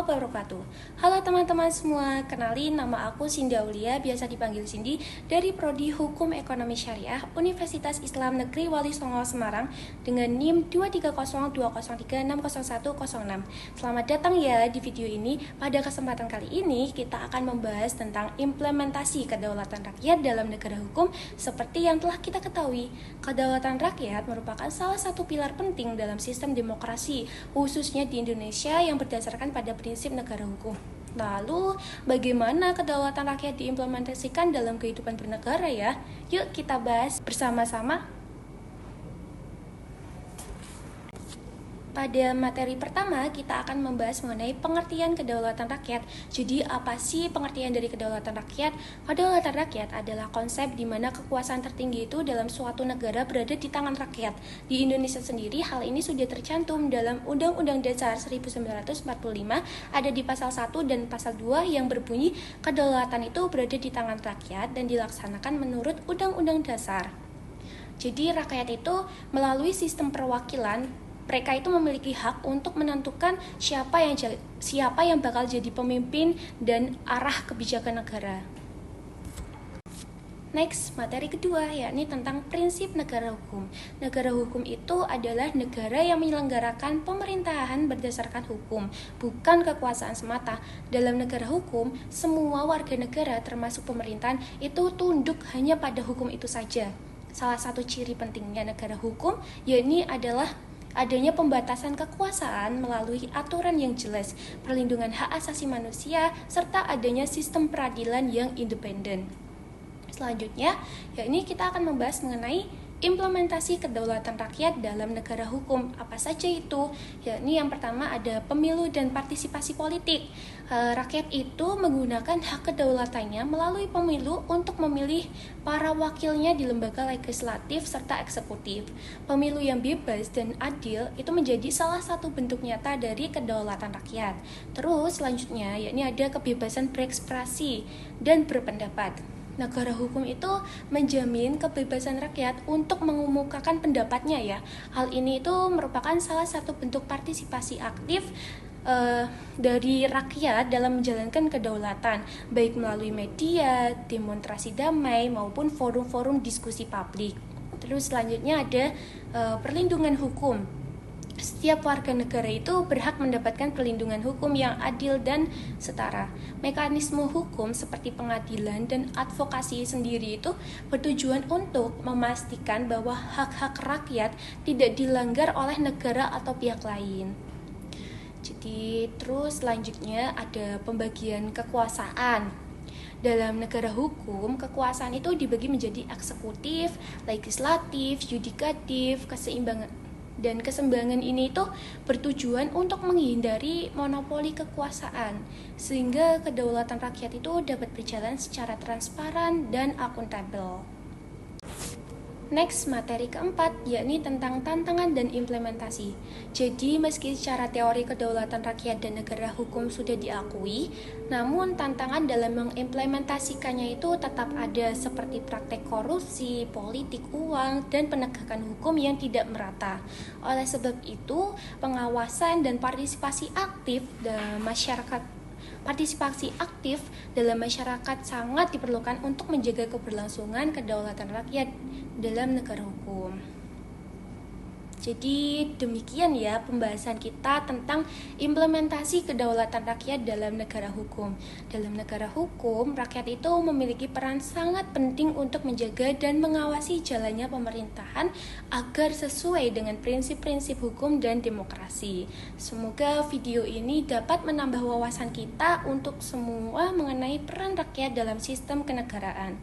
wabarakatuh. Halo teman-teman semua, kenalin nama aku Sinda Aulia, biasa dipanggil Cindy, dari Prodi Hukum Ekonomi Syariah Universitas Islam Negeri Wali Songo Semarang dengan NIM 23020360106. Selamat datang ya di video ini. Pada kesempatan kali ini kita akan membahas tentang implementasi kedaulatan rakyat dalam negara hukum. Seperti yang telah kita ketahui, kedaulatan rakyat merupakan salah satu pilar penting dalam sistem demokrasi, khususnya di Indonesia yang berdasarkan pada prinsip negara hukum. Lalu, bagaimana kedaulatan rakyat diimplementasikan dalam kehidupan bernegara ya? Yuk kita bahas bersama-sama. Pada materi pertama, kita akan membahas mengenai pengertian kedaulatan rakyat. Jadi, apa sih pengertian dari kedaulatan rakyat? Kedaulatan rakyat adalah konsep di mana kekuasaan tertinggi itu dalam suatu negara berada di tangan rakyat. Di Indonesia sendiri, hal ini sudah tercantum dalam Undang-Undang Dasar 1945, ada di pasal 1 dan pasal 2 yang berbunyi, kedaulatan itu berada di tangan rakyat dan dilaksanakan menurut Undang-Undang Dasar. Jadi, rakyat itu melalui sistem perwakilan, mereka itu memiliki hak untuk menentukan siapa yang bakal jadi pemimpin dan arah kebijakan negara. Next, materi kedua yakni tentang prinsip negara hukum. Negara hukum itu adalah negara yang menyelenggarakan pemerintahan berdasarkan hukum, bukan kekuasaan semata. Dalam negara hukum, semua warga negara termasuk pemerintahan itu tunduk hanya pada hukum itu saja. Salah satu ciri pentingnya negara hukum yakni adalah adanya pembatasan kekuasaan melalui aturan yang jelas, perlindungan hak asasi manusia, serta adanya sistem peradilan yang independen. Selanjutnya, yakni kita akan membahas mengenai implementasi kedaulatan rakyat dalam negara hukum. Apa saja itu? Yakni yang pertama ada pemilu dan partisipasi politik. Rakyat itu menggunakan hak kedaulatannya melalui pemilu untuk memilih para wakilnya di lembaga legislatif serta eksekutif. Pemilu yang bebas dan adil itu menjadi salah satu bentuk nyata dari kedaulatan rakyat. Terus selanjutnya yakni ada kebebasan berekspresi dan berpendapat. Negara hukum itu menjamin kebebasan rakyat untuk mengemukakan pendapatnya ya. Hal ini itu merupakan salah satu bentuk partisipasi aktif dari rakyat dalam menjalankan kedaulatan, baik melalui media, demonstrasi damai, maupun forum-forum diskusi publik. Terus selanjutnya ada perlindungan hukum. Setiap warga negara itu berhak mendapatkan perlindungan hukum yang adil dan setara. Mekanisme hukum seperti pengadilan dan advokasi sendiri itu bertujuan untuk memastikan bahwa hak-hak rakyat tidak dilanggar oleh negara atau pihak lain. Jadi terus selanjutnya ada pembagian kekuasaan. Dalam negara hukum, kekuasaan itu dibagi menjadi eksekutif, legislatif, yudikatif, keseimbangan ini itu bertujuan untuk menghindari monopoli kekuasaan sehingga kedaulatan rakyat itu dapat berjalan secara transparan dan akuntabel. Next, materi keempat yakni tentang tantangan dan implementasi. Jadi, meski secara teori kedaulatan rakyat dan negara hukum sudah diakui, namun tantangan dalam mengimplementasikannya itu tetap ada seperti praktek korupsi, politik uang, dan penegakan hukum yang tidak merata. Oleh sebab itu, pengawasan dan partisipasi aktif dalam masyarakat sangat diperlukan untuk menjaga keberlangsungan kedaulatan rakyat dalam negara hukum. Jadi demikian ya pembahasan kita tentang implementasi kedaulatan rakyat dalam negara hukum. Dalam negara hukum, rakyat itu memiliki peran sangat penting untuk menjaga dan mengawasi jalannya pemerintahan agar sesuai dengan prinsip-prinsip hukum dan demokrasi. Semoga video ini dapat menambah wawasan kita untuk semua mengenai peran rakyat dalam sistem kenegaraan.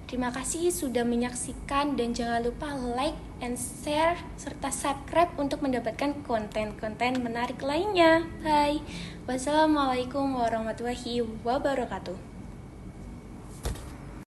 Terima kasih sudah menyaksikan dan jangan lupa like and share serta subscribe untuk mendapatkan konten-konten menarik lainnya. Bye. Wassalamualaikum warahmatullahi wabarakatuh.